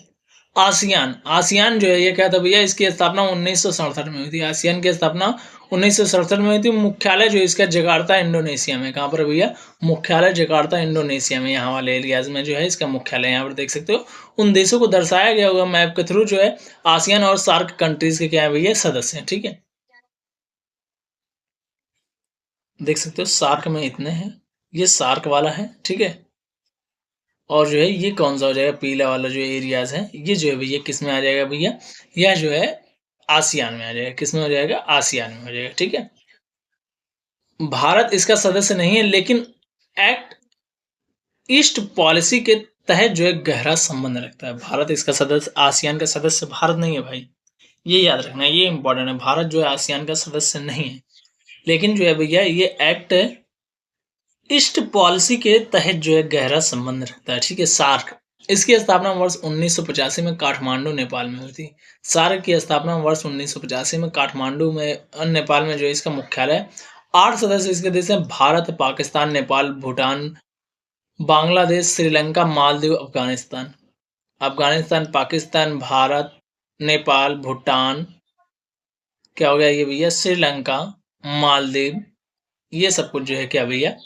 आसियान, आसियान जो है ये क्या था भैया, इसकी स्थापना 1967 में हुई थी। आसियान की स्थापना 1967 में हुई थी। मुख्यालय जो इसका जकार्ता इंडोनेशिया में। कहाँ पर भैया? मुख्यालय जकार्ता इंडोनेशिया में, यहाँ वाले एरियाज में जो है इसका मुख्यालय, यहाँ पर देख सकते हो। उन देशों को दर्शाया गया होगा मैप के थ्रू, जो है आसियान और सार्क कंट्रीज के क्या है भैया, सदस्य हैं। ठीक है, देख सकते हो सार्क में इतने हैं, ये सार्क वाला है। ठीक है, और जो है ये कौन सा हो जाएगा, पीला वाला जो एरियाज है, ये जो है भैया किस में आ जाएगा भैया, यह जो है आसियान में आ जाएगा। किस में हो जाएगा? आसियान में हो जाएगा। ठीक है, भारत इसका सदस्य नहीं है, लेकिन एक्ट ईस्ट पॉलिसी के तहत जो है गहरा संबंध रखता है। भारत इसका सदस्य, आसियान का सदस्य भारत नहीं है भाई, ये याद रखना, ये इंपॉर्टेंट है। भारत जो है आसियान का सदस्य नहीं है, लेकिन जो है भैया ये एक्ट ईस्ट पॉलिसी के तहत जो है गहरा संबंध रखता है। ठीक है, सार्क, इसकी स्थापना वर्ष 1985 में काठमांडू नेपाल में हुई थी। सार्क की स्थापना वर्ष 1985 में काठमांडू में नेपाल में जो है इसका मुख्यालय है। 8 सदस्य इसके देश हैं, भारत, पाकिस्तान, नेपाल, भूटान, बांग्लादेश, श्रीलंका, मालदीव, अफगानिस्तान। अफगानिस्तान, पाकिस्तान, भारत, नेपाल, भूटान, क्या हो गया ये भैया, श्रीलंका, मालदीव, ये सब कुछ जो है क्या भैया,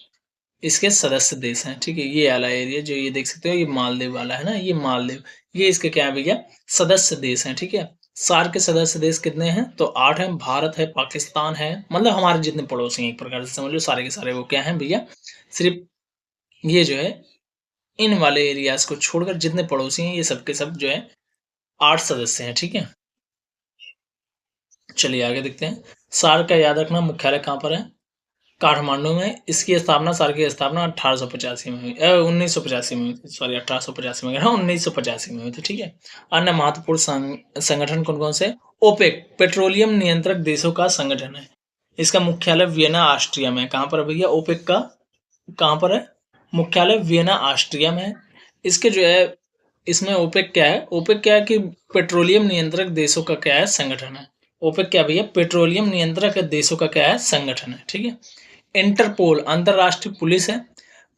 इसके सदस्य देश हैं। ठीक है, ये वाला एरिया जो ये देख सकते हो, ये मालदीव वाला है ना, ये मालदीव, ये इसके क्या है भैया, सदस्य देश हैं। ठीक है, सार्क के सदस्य देश कितने हैं? तो 8 हैं। भारत है, पाकिस्तान है, मतलब हमारे जितने पड़ोसी हैं एक प्रकार से समझ लो, सारे के सारे वो क्या हैं भैया, सिर्फ ये जो है इन वाले एरियाज को छोड़कर जितने पड़ोसी हैं ये सब के सब जो है 8 सदस्य हैं। ठीक है, चलिए आगे देखते हैं। सार्क का याद रखना मुख्यालय कहाँ पर है? काठमांडू में। इसकी स्थापना, सार्क की स्थापना 1885 में हुई, 1985 में हुई थी, सॉरी 1885 में कह रहा हूँ, 1985 में हुई थी। ठीक है, अन्य महत्वपूर्ण संगठन कौन कौन से? ओपेक, पेट्रोलियम नियंत्रक देशों का संगठन है। इसका मुख्यालय वियना, ऑस्ट्रिया में। कहाँ पर है भैया ओपेक का? कहाँ पर है मुख्यालय? वियना, ऑस्ट्रिया में है। इसके जो है, इसमें ओपेक क्या है? ओपेक क्या है कि पेट्रोलियम नियंत्रक देशों का क्या है, संगठन है। ओपेक क्या भैया? पेट्रोलियम नियंत्रक देशों का क्या है, संगठन है। ठीक है, इंटरपोल, अंतरराष्ट्रीय पुलिस है।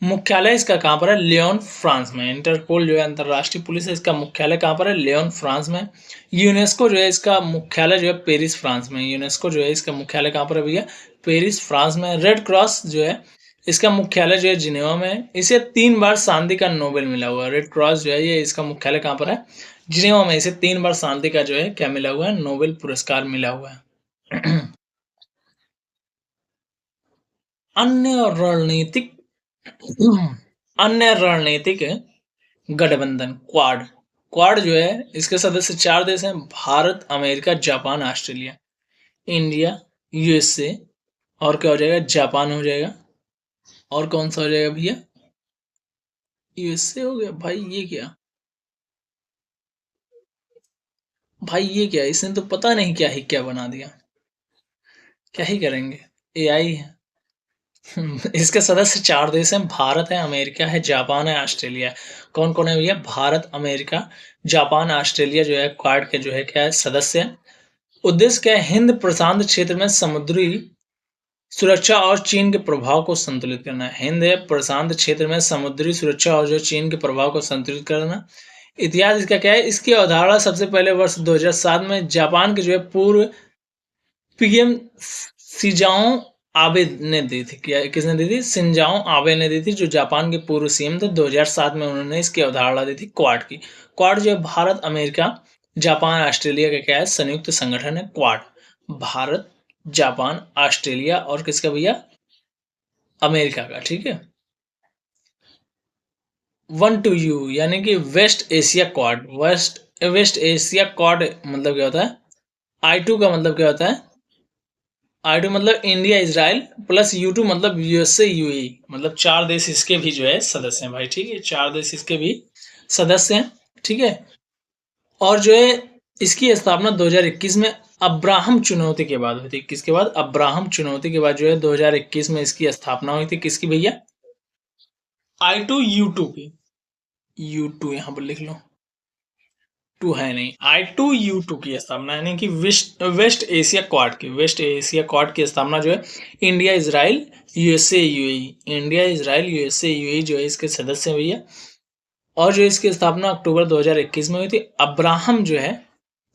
मुख्यालय इसका कहाँ पर है? लियोन, फ्रांस में। इंटरपोल जो है अंतरराष्ट्रीय पुलिस है, इसका मुख्यालय कहाँ पर है? लियोन, फ्रांस में। यूनेस्को जो है इसका मुख्यालय जो है पेरिस, फ्रांस में। यूनेस्को जो है इसका मुख्यालय कहाँ पर है भैया? पेरिस, फ्रांस में। रेड क्रॉस जो है इसका मुख्यालय जो है जिनेवा में है। इसे 3 बार शांति का नोबेल मिला हुआ है। रेड क्रॉस जो है ये इसका मुख्यालय कहाँ पर है? जिनेवा में। इसे 3 बार शांति का जो है क्या मिला हुआ है? नोबेल पुरस्कार मिला हुआ है। अन्य रणनीतिक अन्य रणनीतिक गठबंधन, क्वाड। क्वाड जो है इसके सदस्य 4 देश हैं, Bharat, America, Japan, Australia. India, USA, और क्या हो जाएगा? जापान हो जाएगा। और कौन सा हो जाएगा भैया? यूएसए हो गया। भाई ये क्या, भाई ये क्या, इसने तो पता नहीं क्या ही क्या बना दिया। क्या ही करेंगे, एआई है। इसके सदस्य 4 देश हैं, भारत है, अमेरिका है, जापान है, ऑस्ट्रेलिया है। कौन कौन है भैया? भारत, अमेरिका, जापान, ऑस्ट्रेलिया जो है क्वाड के जो है क्या है, सदस्य हैं। उद्देश्य क्या है? हिंद प्रशांत क्षेत्र में समुद्री सुरक्षा और चीन के प्रभाव को संतुलित करना है। हिंद प्रशांत क्षेत्र में समुद्री सुरक्षा और जो चीन के प्रभाव को संतुलित करना। इतिहास इसका क्या है? इसकी अवधारणा सबसे पहले वर्ष 2007 में जापान के जो है पूर्व पीएम शिंजो आबे ने दी थी। क्या किसने दी थी? शिंजो आबे ने दी थी, जो जापान के पूर्व सीएम थे। 2007 में उन्होंने इसकी अवधारणा दी थी क्वाड की। क्वाड जो है भारत, अमेरिका, जापान, ऑस्ट्रेलिया का क्या है? संयुक्त संगठन है क्वाड। भारत, जापान, ऑस्ट्रेलिया और किसका भैया? अमेरिका का। ठीक है, 1 to U यानी कि West Asia Quad. West Asia Quad मतलब क्या होता है? I2 का मतलब क्या होता है? I2 मतलब इंडिया, इजराइल, प्लस U2 मतलब यूएसए, यूएई, मतलब 4 देश इसके भी जो है सदस्य हैं भाई। ठीक है, 4 देश इसके भी सदस्य हैं। ठीक है, और जो है इसकी स्थापना 2021 में अब्राहम चुनौती के बाद हुई थी। किसके बाद? अब्राहम चुनौती के बाद जो है 2021 में इसकी स्थापना हुई थी। किसकी भैया? I2 U2 की। U2 यहाँ पर लिख लो, 2 है नहीं। I2U2 की स्थापना यानी कि वेस्ट एशिया क्वाड की, वेस्ट एशिया क्वाड की स्थापना जो है India, Israel, USA, UAE. India, Israel, USA, UAE जो है इसके सदस्य हैं भैया। और जो इसकी स्थापना अक्टूबर 2021 में हुई थी अब्राहम जो है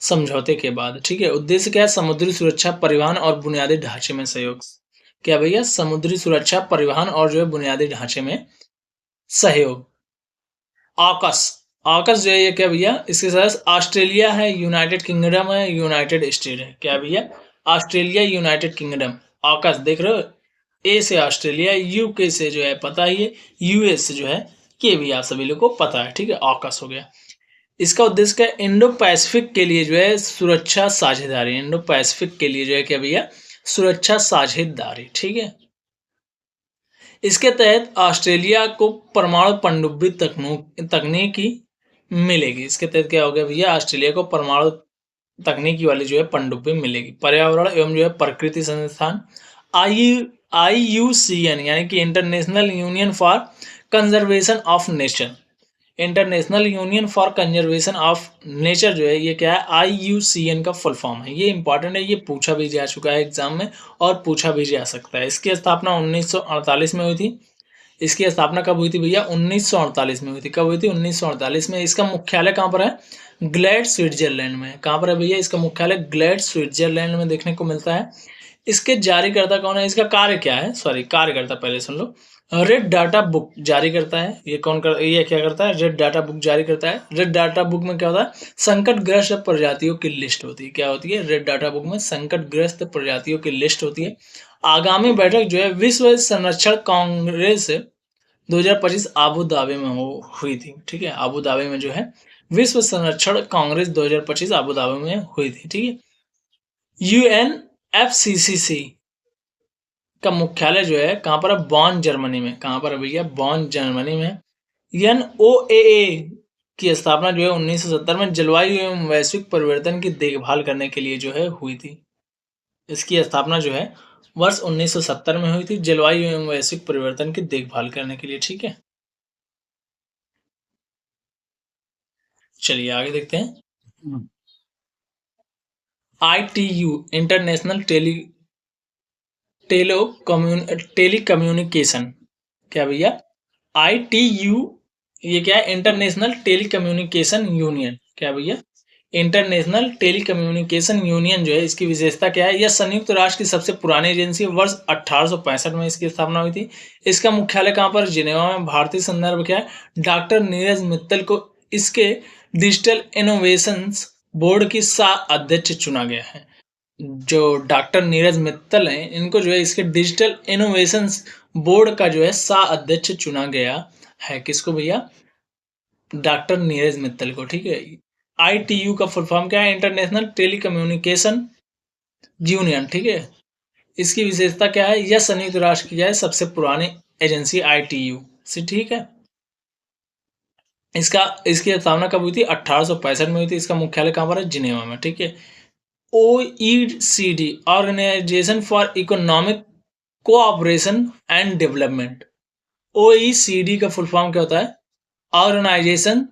समझौते के बाद। ठीक है, उद्देश्य क्या है? समुद्री सुरक्षा, परिवहन और बुनियादी ढांचे में सहयोग। क्या भैया? समुद्री सुरक्षा, परिवहन और जो है बुनियादी ढांचे में सहयोग। ऑकस, ऑकस जो है ये क्या भैया? इसके सदस्य ऑस्ट्रेलिया है, यूनाइटेड किंगडम है, यूनाइटेड स्टेट है। क्या भैया? Australia, United kingdom. ऑकस देख रहे हो, ए से ऑस्ट्रेलिया, यूके से जो है पता ही है, यूएस से जो है के भी आप सभी लोग को पता है। ठीक है, ऑकस हो गया। इसका उद्देश्य क्या है? इंडो पैसिफिक के लिए जो है सुरक्षा साझेदारी। इंडो पैसिफिक के लिए जो है क्या भैया? सुरक्षा साझेदारी। ठीक है, इसके तहत ऑस्ट्रेलिया को परमाणु पनडुब्बी तकनीकी मिलेगी। इसके तहत क्या हो गया भैया? ऑस्ट्रेलिया को परमाणु तकनीकी वाली जो है पनडुब्बी मिलेगी। पर्यावरण एवं जो है प्रकृति संस्थान, IUCN यानी कि international union for conservation of nature. International union for conservation of nature जो है ये क्या है? IUCN का फुल फॉर्म है। ये इंपॉर्टेंट है, ये पूछा भी जा चुका है एग्जाम में और पूछा भी जा सकता है। इसकी स्थापना 1948 में हुई थी। इसकी स्थापना कब हुई थी भैया? 1948 में हुई थी। कब हुई थी? 1948 में। इसका मुख्यालय कहाँ पर है? ग्लैड, स्विट्जरलैंड में। कहाँ पर है भैया? इसका मुख्यालय ग्लैड, स्विट्जरलैंड में देखने को मिलता है। इसके जारीकर्ता कौन है? इसका कार्य क्या है? सॉरी, कार्यकर्ता पहले सुन लो। रेड डाटा बुक जारी करता है। ये क्या करता है? रेड डाटा बुक जारी करता है। रेड डाटा बुक में क्या होता है? संकटग्रस्त प्रजातियों की लिस्ट होती है। क्या होती है? रेड डाटा बुक में संकटग्रस्त प्रजातियों की लिस्ट होती है। आगामी बैठक जो है विश्व संरक्षण कांग्रेस 2025 आबू धाबी में हुई थी। ठीक है, आबू धाबी में जो है विश्व संरक्षण कांग्रेस 2025 आबू धाबी में हुई थी। ठीक है, UNFCCC का मुख्यालय जो है कहाँ पर है? बॉन, जर्मनी में। कहाँ पर है भैया? बॉन, जर्मनी में। NOAA की स्थापना जो है 1970 में जलवायु एवं वैश्विक परिवर्तन की देखभाल करने के लिए जो है हुई थी। इसकी स्थापना जो है वर्ष 1970 में हुई थी, जलवायु एवं वैश्विक परिवर्तन की देखभाल करने के लिए। ठीक है, चलिए आगे देखते हैं। ITU International Telecommunication. क्या भैया? ITU ये क्या है? International Telecommunication Union. क्या भैया? इंटरनेशनल टेली कम्युनिकेशन यूनियन जो है इसकी विशेषता क्या है? यह संयुक्त राष्ट्र की सबसे पुरानी एजेंसी है। वर्ष 1865 में इसकी स्थापना हुई थी। इसका मुख्यालय कहाँ पर? जिनेवा में। भारतीय संदर्भ क्या है? डॉक्टर नीरज मित्तल को इसके डिजिटल इनोवेशंस बोर्ड की अध्यक्ष चुना गया है। जो डॉक्टर नीरज मित्तल हैं इनको जो है इसके डिजिटल इनोवेशंस बोर्ड का जो है अध्यक्ष चुना गया है। किसको भैया? डॉक्टर नीरज मित्तल को। ठीक है, ITU का फुल फॉर्म क्या है? International telecommunication union. ठीक है, इसकी विशेषता क्या है? यह संयुक्त राष्ट्र की है सबसे पुरानी एजेंसी ITU से। ठीक है, इसकी स्थापना कब हुई थी? 1865 में हुई थी। इसका मुख्यालय कहाँ पर है? जिनेवा में। ठीक है, OECD Organisation for Economic Cooperation and Development. OECD का फुल फॉर्म क्या होता है? Organisation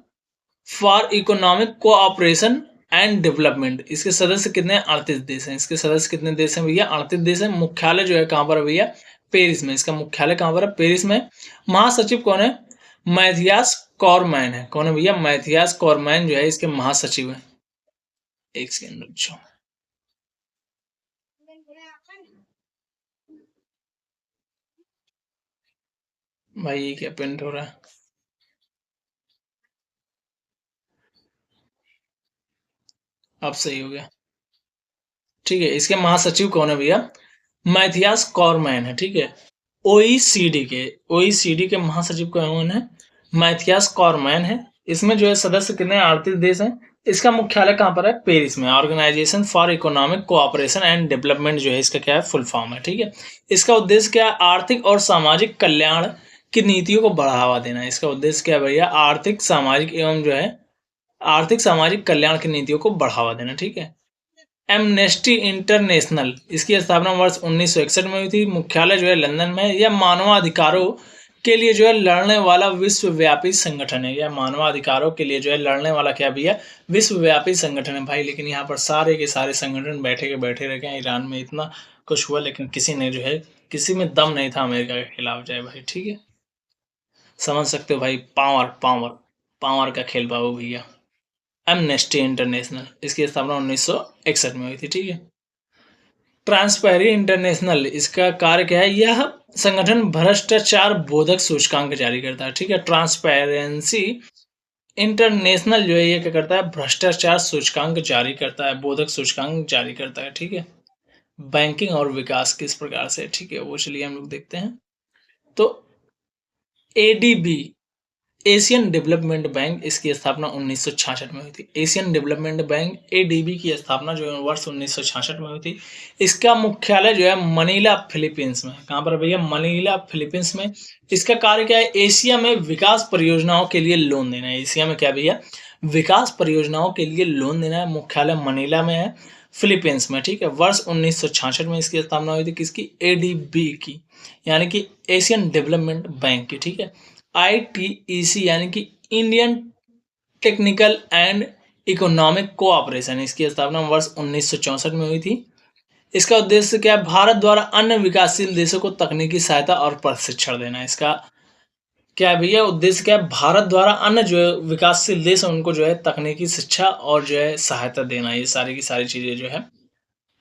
for Economic Cooperation and Development. इसके सदस्य कितने हैं? 38 देश हैं। इसके सदस्य कितने देश हैं भैया? 38 देश हैं। मुख्यालय जो है कहाँ पर है भैया? पेरिस में। इसका मुख्यालय कहाँ पर है? पेरिस में। महासचिव कौन है? मैथियास कॉरमैन है। कौन है भैया? मैथियास कॉरमैन जो है इसके महासचिव है। एक सेकंड रुक जाओ। भाई ये क्या प्रिंट हो रहा है? अब सही हो गया। ठीक है, इसके महासचिव कौन है भैया? मैथियास कॉरमैन है। ठीक है, OECD के महासचिव कौन है? मैथियास कॉरमैन है। इसमें जो है सदस्य कितने? 38 देश हैं। इसका मुख्यालय कहाँ पर है? पेरिस में। Organisation for Economic Cooperation and Development जो है इसका क्या है? फुल फॉर्म है। ठीक है, इसका उद्देश्य क्या है? आर्थिक और सामाजिक कल्याण की नीतियों को बढ़ावा देना है। इसका उद्देश्य क्या है भैया? आर्थिक सामाजिक कल्याण की नीतियों को बढ़ावा देना। ठीक है, एमनेस्टी इंटरनेशनल इसकी स्थापना वर्ष 1961 में हुई थी। मुख्यालय जो है लंदन में। यह मानवाधिकारों के लिए जो है लड़ने वाला विश्वव्यापी संगठन है। यह मानवाधिकारों के लिए जो है लड़ने वाला क्या भी है? विश्वव्यापी संगठन है भाई। लेकिन यहाँ पर सारे के सारे संगठन बैठे रह गए। ईरान में इतना कुछ हुआ लेकिन किसी ने जो है किसी में दम नहीं था अमेरिका के खिलाफ जाए भाई। ठीक है, समझ सकते हो भाई, पावर पावर। पावर का खेल बाबू भैया। एमनेस्टी इंटरनेशनल, इसकी स्थापना 1961 में हुई थी, ठीक है। ट्रांसपेरेंसी इंटरनेशनल, इसका कार्य क्या है? यह संगठन भ्रष्टाचार बोधक सूचकांक जारी करता है, ठीक है। ट्रांसपेरेंसी इंटरनेशनल जो है ये क्या करता है? भ्रष्टाचार सूचकांक जारी करता है, बोधक सूचकांक जारी करता है, ठीक है। बैंकिंग और विकास किस प्रकार से, ठीक है, वो चलिए हम लोग देखते हैं। तो एडीबी, एशियन डेवलपमेंट बैंक, इसकी स्थापना 1966 में हुई थी। एशियन डेवलपमेंट बैंक एडीबी की स्थापना जो है वर्ष 1966 में हुई थी। इसका मुख्यालय जो है मनीला फिलीपींस में। कहाँ पर भैया? मनीला फिलीपींस में। इसका कार्य क्या है? एशिया में विकास परियोजनाओं के लिए लोन देना है। एशिया में क्या भैया? विकास परियोजनाओं के लिए लोन देना है। मुख्यालय मनीला में है, फिलीपींस में, ठीक है। वर्ष 1966 में इसकी स्थापना हुई थी। किसकी? एडीबी की, यानी कि एशियन डेवलपमेंट बैंक की, ठीक है। ITEC यानी कि Indian technical and economic cooperation, इसकी स्थापना वर्ष 1964 में हुई थी। इसका उद्देश्य क्या है? भारत द्वारा अन्य विकासशील देशों को तकनीकी सहायता और प्रशिक्षण देना। इसका क्या है भैया? उद्देश्य क्या है? भारत द्वारा अन्य जो है विकासशील देश है उनको जो है तकनीकी शिक्षा और जो है सहायता देना। ये सारी की सारी चीजें जो है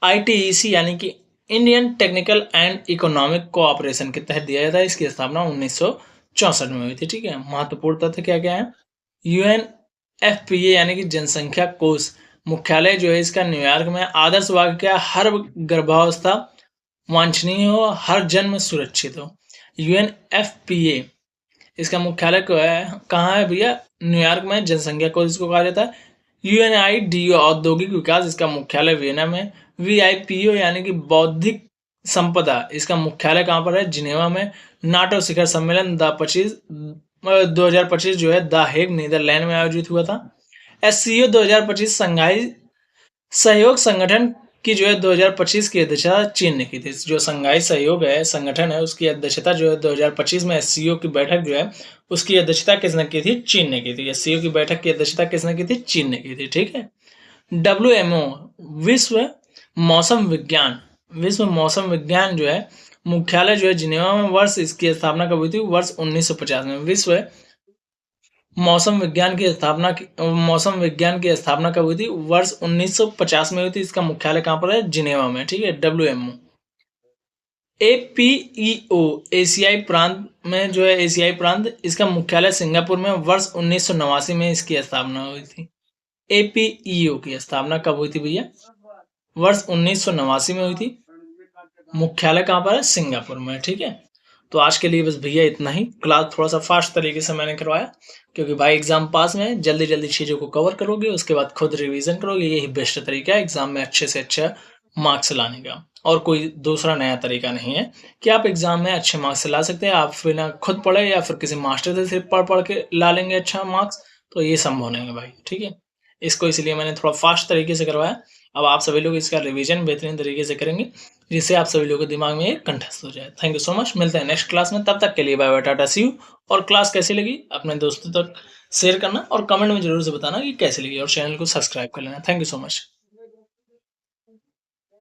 ITEC यानी कि Indian technical and economic cooperation के तहत दिया जाता है। इसकी स्थापना 1964 में हुई थी, ठीक है। महत्वपूर्ण तथ्य क्या क्या है? UNFPA यानी कि जनसंख्या कोष, मुख्यालय जो है इसका न्यूयॉर्क में। आदर्श वाक्य क्या? हर गर्भावस्था वांछनीय हो, हर जन्म सुरक्षित हो। UNFPA, इसका मुख्यालय कहाँ है भैया? न्यूयॉर्क में। जनसंख्या कोष इसको कहा जाता है। UNIDO औद्योगिक विकास, इसका मुख्यालय वियना में। VIPO यानी कि बौद्धिक संपदा, इसका मुख्यालय कहाँ पर है? जिनेवा में। नाटो शिखर सम्मेलन 2025 जो है द हेग नीदरलैंड में आयोजित हुआ था। SCO 2025 संघाई सहयोग संगठन की जो है 2025 की अध्यक्षता चीन ने की थी। जो संघाई सहयोग है संगठन है उसकी अध्यक्षता जो है 2025 में SCO की बैठक जो है उसकी अध्यक्षता किसने की थी? चीन ने की थी। SCO की बैठक की अध्यक्षता किसने की थी? चीन ने की थी, ठीक है। WMO, विश्व मौसम विज्ञान, विश्व मौसम विज्ञान जो है मुख्यालय जो है जिनेवा में। वर्ष इसकी स्थापना कब हुई थी? वर्ष 1950 में। विश्व मौसम विज्ञान की स्थापना कब हुई थी? वर्ष 1950 में हुई थी। इसका मुख्यालय कहाँ पर है? जिनेवा में, ठीक है। WMO। APEO, एशियाई प्रांत में जो है एशियाई प्रांत, इसका मुख्यालय सिंगापुर में। वर्ष 1989 में इसकी स्थापना हुई थी। APEO की स्थापना कब हुई थी भैया? वर्ष 1989 में हुई थी। मुख्यालय कहाँ पर है? सिंगापुर में, ठीक है। तो आज के लिए बस भैया इतना ही। क्लास थोड़ा सा फास्ट तरीके से मैंने करवाया क्योंकि भाई एग्जाम पास में जल्दी जल्दी चीज़ों को कवर करोगे, उसके बाद खुद रिवीजन करोगे, यही बेस्ट तरीका है एग्जाम में अच्छे से अच्छा मार्क्स लाने का। और कोई दूसरा नया तरीका नहीं है कि आप एग्जाम में अच्छे मार्क्स ला सकते हैं। आप फिर ना खुद पढ़े या फिर किसी मास्टर से सिर्फ पढ़ पढ़ के ला लेंगे अच्छा मार्क्स, तो ये संभव नहीं है भाई, ठीक है। इसको इसलिए मैंने थोड़ा फास्ट तरीके से करवाया। अब आप सभी लोग इसका रिवीजन बेहतरीन तरीके से करेंगे जिससे आप सभी लोगों के दिमाग में ये कंठस्थ हो जाए। थैंक यू सो मच, मिलते हैं नेक्स्ट क्लास में। तब तक के लिए बाय बाय, टाटा, सी यू। और क्लास कैसी लगी अपने दोस्तों तक शेयर करना और कमेंट में जरूर से बताना कि कैसी लगी, और चैनल को सब्सक्राइब कर लेना। Thank you so much.